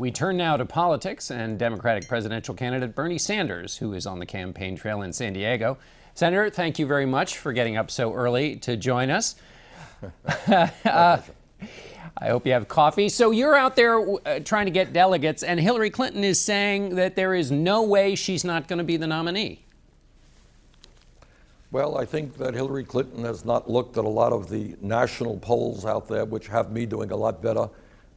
We turn now to politics and Democratic presidential candidate Bernie Sanders, who is on the campaign trail in San Diego. Senator, thank you very much for getting up so early to join us. I hope you have coffee. So you're out there trying to get delegates, and Hillary Clinton is saying that there is no way she's not going to be the nominee. Well, I think that Hillary Clinton has not looked at a lot of the national polls out there, which have me doing a lot better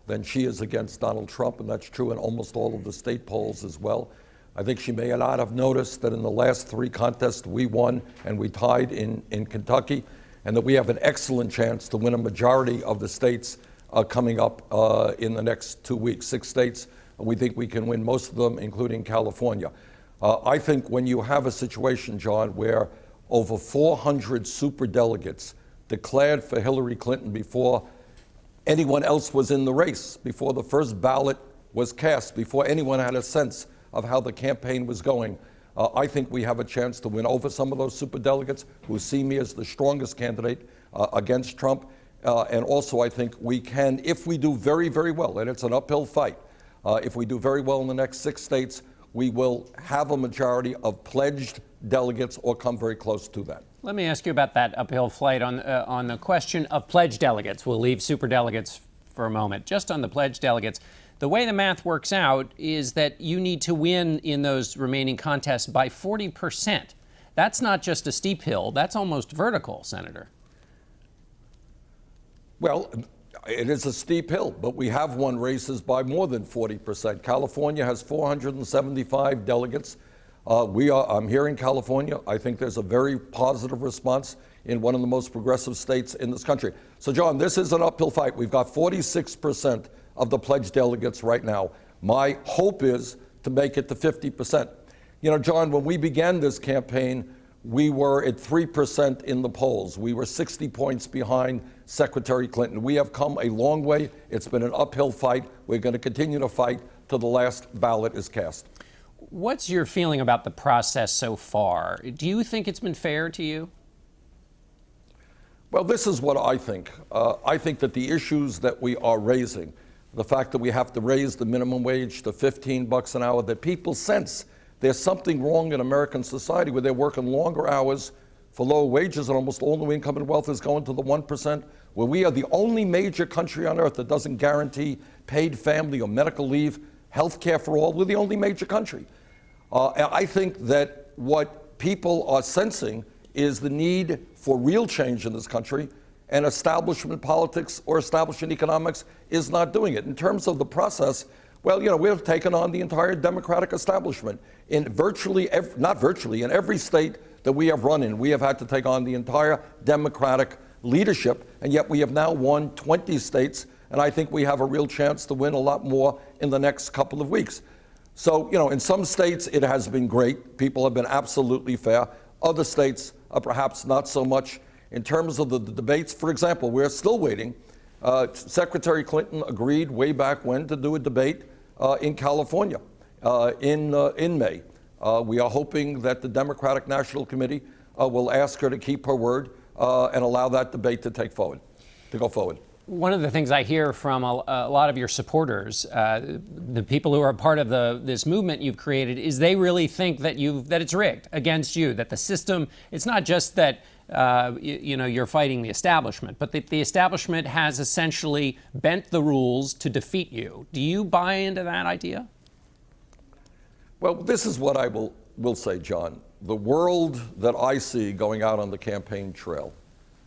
than she is against Donald Trump, and that's true in almost all of the state polls as well. I think she may not have noticed that in the last three contests we won and we tied in Kentucky, and that we have an excellent chance to win a majority of the states coming up in the next 2 weeks. 6 states, we think we can win most of them, including California. I think when you have a situation, John, where over 400 superdelegates declared for Hillary Clinton before anyone else was in the race, before the first ballot was cast, before anyone had a sense of how the campaign was going, I think we have a chance to win over some of those superdelegates who see me as the strongest candidate against Trump. And also I think we can, if we do very, very well, and it's an uphill fight, if we do very well in the next 6 states, we will have a majority of pledged delegates or come very close to that. Let me ask you about that uphill fight on the question of pledged delegates. We'll leave superdelegates for a moment. Just on the pledged delegates, the way the math works out is that you need to win in those remaining contests by 40%. That's not just a steep hill, that's almost vertical, Senator. Well, it is a steep hill, but we have won races by more than 40%. California has 475 delegates. I'm here in California. I think there's a very positive response in one of the most progressive states in this country. So, John, this is an uphill fight. We've got 46% of the pledged delegates right now. My hope is to make it to 50%. You know, John, when we began this campaign, we were at 3% in the polls. We were 60 points behind Secretary Clinton. We have come a long way. It's been an uphill fight. We're going to continue to fight till the last ballot is cast. What's your feeling about the process so far? Do you think it's been fair to you? Well, this is what I think. I think that the issues that we are raising, the fact that we have to raise the minimum wage to $15 an hour, that people sense there's something wrong in American society where they're working longer hours for lower wages, and almost all new income and wealth is going to the 1%, where we are the only major country on earth that doesn't guarantee paid family or medical leave, health care for all. We're the only major country. I think that what people are sensing is the need for real change in this country, and establishment politics or establishment economics is not doing it. In terms of the process, well, you know, we've taken on the entire Democratic establishment in in every state that we have run in. We have had to take on the entire Democratic leadership, and yet we have now won 20 states, and I think we have a real chance to win a lot more in the next couple of weeks. So, you know, in some states it has been great. People have been absolutely fair. Other states are perhaps not so much. In terms of the debates, for example, we're still waiting. Secretary Clinton agreed way back when to do a debate in California in May. We are hoping that the Democratic National Committee will ask her to keep her word and allow that debate to go forward. One of the things I hear from a lot of your supporters, the people who are part of this movement you've created, is they really think that it's rigged against you, that the system, it's not just that you're fighting the establishment, but that the establishment has essentially bent the rules to defeat you. Do you buy into that idea? Well, this is what I will say, John. The world that I see going out on the campaign trail,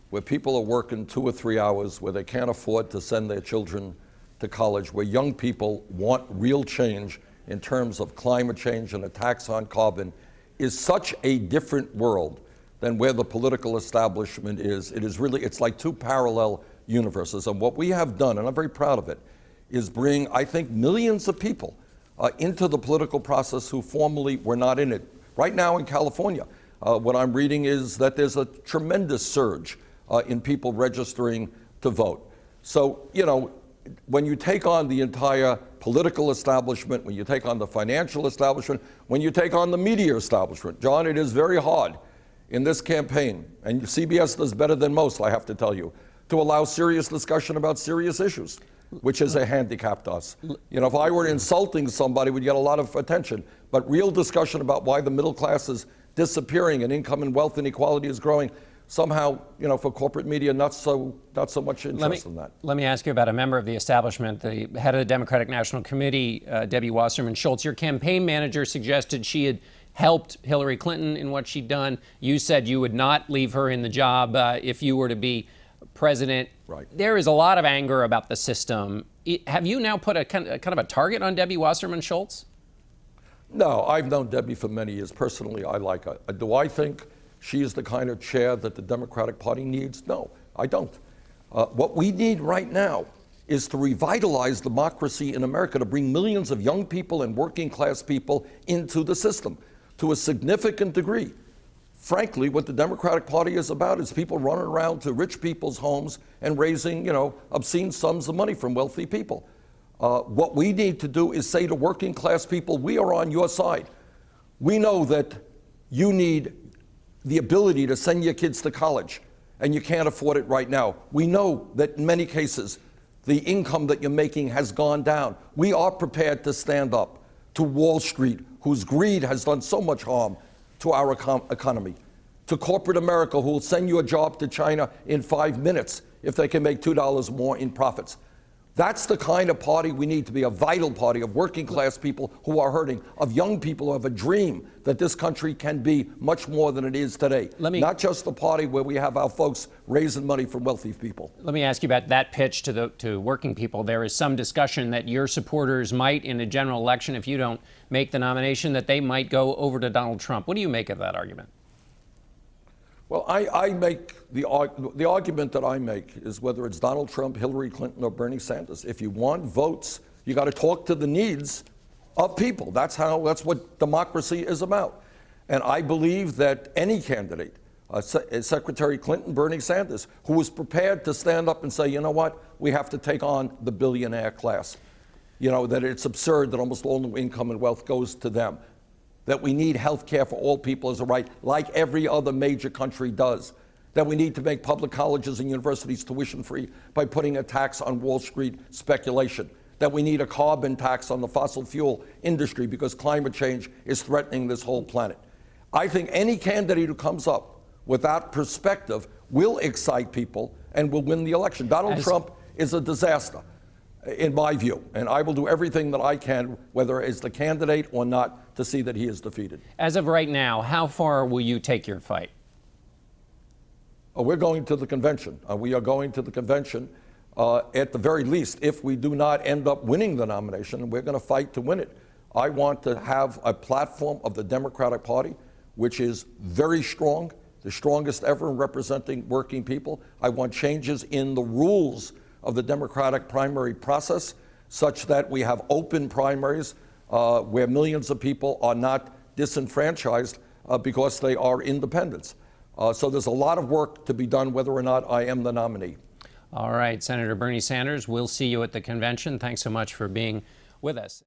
where people are working 2 or 3 hours, where they can't afford to send their children to college, where young people want real change in terms of climate change and a tax on carbon, is such a different world than where the political establishment is. It's like 2 parallel universes. And what we have done, and I'm very proud of it, is bring, I think, millions of people into the political process who formerly were not in it. Right now in California, what I'm reading is that there's a tremendous surge in people registering to vote. So, you know, when you take on the entire political establishment, when you take on the financial establishment, when you take on the media establishment, John, it is very hard in this campaign, and CBS does better than most, I have to tell you, to allow serious discussion about serious issues. which is a handicap to us. You know, if I were insulting somebody, we'd get a lot of attention. But real discussion about why the middle class is disappearing and income and wealth inequality is growing, somehow, you know, for corporate media, not so much interest in that. Let me ask you about a member of the establishment, the head of the Democratic National Committee, Debbie Wasserman Schultz. Your campaign manager suggested she had helped Hillary Clinton in what she'd done. You said you would not leave her in the job if you were to be president. Right. There is a lot of anger about the system. Have you now put a kind of a target on Debbie Wasserman Schultz? No, I've known Debbie for many years. Personally, I like her. Do I think she is the kind of chair that the Democratic Party needs? No, I don't. What we need right now is to revitalize democracy in America, to bring millions of young people and working class people into the system to a significant degree. Frankly, what the Democratic Party is about is people running around to rich people's homes and raising, you know, obscene sums of money from wealthy people. What we need to do is say to working class people, we are on your side. We know that you need the ability to send your kids to college, and you can't afford it right now. We know that in many cases, the income that you're making has gone down. We are prepared to stand up to Wall Street, whose greed has done so much harm to our economy, to corporate America, who will send you a job to China in 5 minutes if they can make $2 more in profits. That's the kind of party we need to be, a vital party of working class people who are hurting, of young people who have a dream that this country can be much more than it is today. Not just a party where we have our folks raising money from wealthy people. Let me ask you about that pitch to working people. There is some discussion that your supporters might, in a general election, if you don't make the nomination, that they might go over to Donald Trump. What do you make of that argument? Well, I make the argument that I make is whether it's Donald Trump, Hillary Clinton, or Bernie Sanders. If you want votes, you got to talk to the needs of people. That's what democracy is about. And I believe that any candidate, Secretary Clinton, Bernie Sanders, who is prepared to stand up and say, you know what, we have to take on the billionaire class. You know, that it's absurd that almost all new income and wealth goes to them. That we need health care for all people as a right, like every other major country does. That we need to make public colleges and universities tuition-free by putting a tax on Wall Street speculation. That we need a carbon tax on the fossil fuel industry because climate change is threatening this whole planet. I think any candidate who comes up with that perspective will excite people and will win the election. Donald Trump is a disaster, in my view, and I will do everything that I can, whether it's the candidate or not, to see that he is defeated. As of right now, how far will you take your fight? We're going to the convention. We are going to the convention. At the very least, if we do not end up winning the nomination, we're going to fight to win it. I want to have a platform of the Democratic Party, which is very strong, the strongest ever in representing working people. I want changes in the rules of the Democratic primary process, such that we have open primaries where millions of people are not disenfranchised because they are independents. So there's a lot of work to be done whether or not I am the nominee. All right, Senator Bernie Sanders, we'll see you at the convention. Thanks so much for being with us.